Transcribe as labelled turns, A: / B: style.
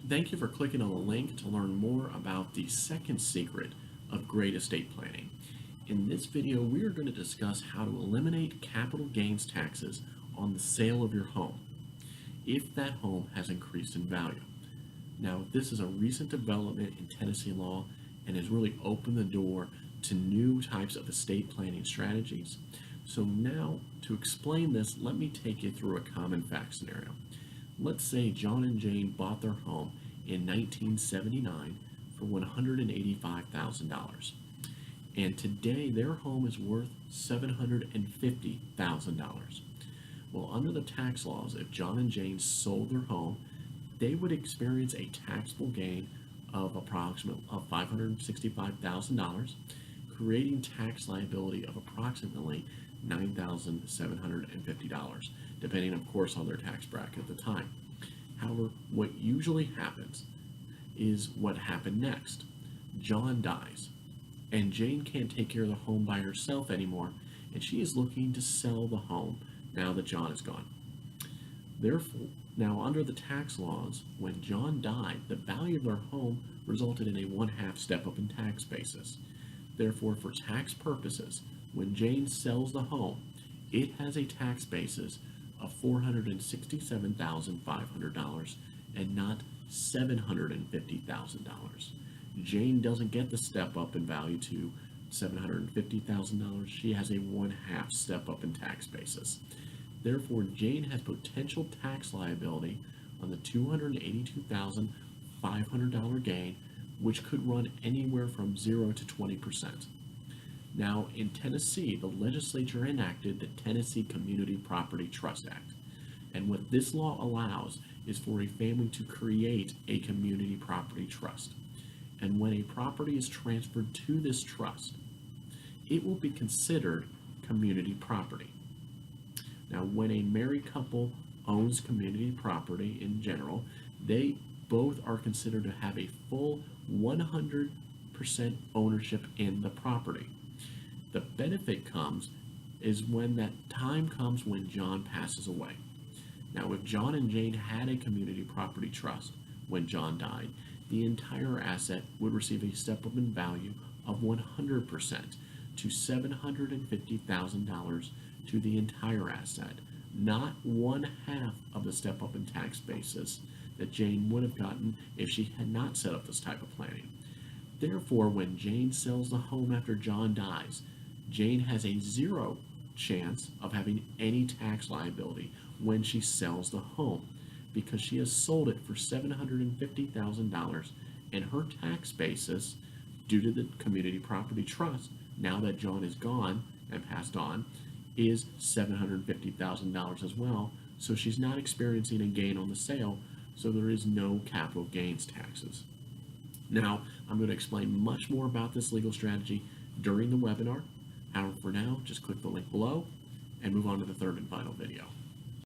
A: Thank you for clicking on the link to learn more about the second secret of great estate planning. In this video, we are going to discuss how to eliminate capital gains taxes on the sale of your home if that home has increased in value. Now, this is a recent development in Tennessee law and has really opened the door to new types of estate planning strategies. So now, to explain this, let me take you through a common fact scenario. Let's say John and Jane bought their home in 1979 for $185,000. And today their home is worth $750,000. Well, under the tax laws, if John and Jane sold their home, they would experience a taxable gain of approximately $565,000, creating tax liability of approximately $9,750, depending, of course, on their tax bracket at the time. However, what usually happens is what happened next. John dies, and Jane can't take care of the home by herself anymore, and she is looking to sell the home now that John is gone. Therefore, now under the tax laws, when John died, the value of their home resulted in a 1/2 step up in tax basis. Therefore, for tax purposes, when Jane sells the home, it has a tax basis of $467,500 and not $750,000. Jane doesn't get the step up in value to $750,000. She has a 1/2 step up in tax basis. Therefore, Jane has potential tax liability on the $282,500 gain, which could run anywhere from 0 to 20%. Now, in Tennessee, the legislature enacted the Tennessee Community Property Trust Act. And what this law allows is for a family to create a community property trust. And when a property is transferred to this trust, it will be considered community property. Now, when a married couple owns community property in general, they both are considered to have a full 100% ownership in the property. The benefit is when that time comes when John passes away. Now, if John and Jane had a community property trust when John died, the entire asset would receive a step up in value of 100% to $750,000 to the entire asset, not 1/2 of the step up in tax basis that Jane would have gotten if she had not set up this type of planning. Therefore, when Jane sells the home after John dies, Jane has a 0 chance of having any tax liability when she sells the home because she has sold it for $750,000 and her tax basis, due to the community property trust, now that John is gone and passed on, is $750,000 as well. So she's not experiencing a gain on the sale, so there is no capital gains taxes. Now, I'm going to explain much more about this legal strategy during the webinar. However, for now, just click the link below and move on to the third and final video.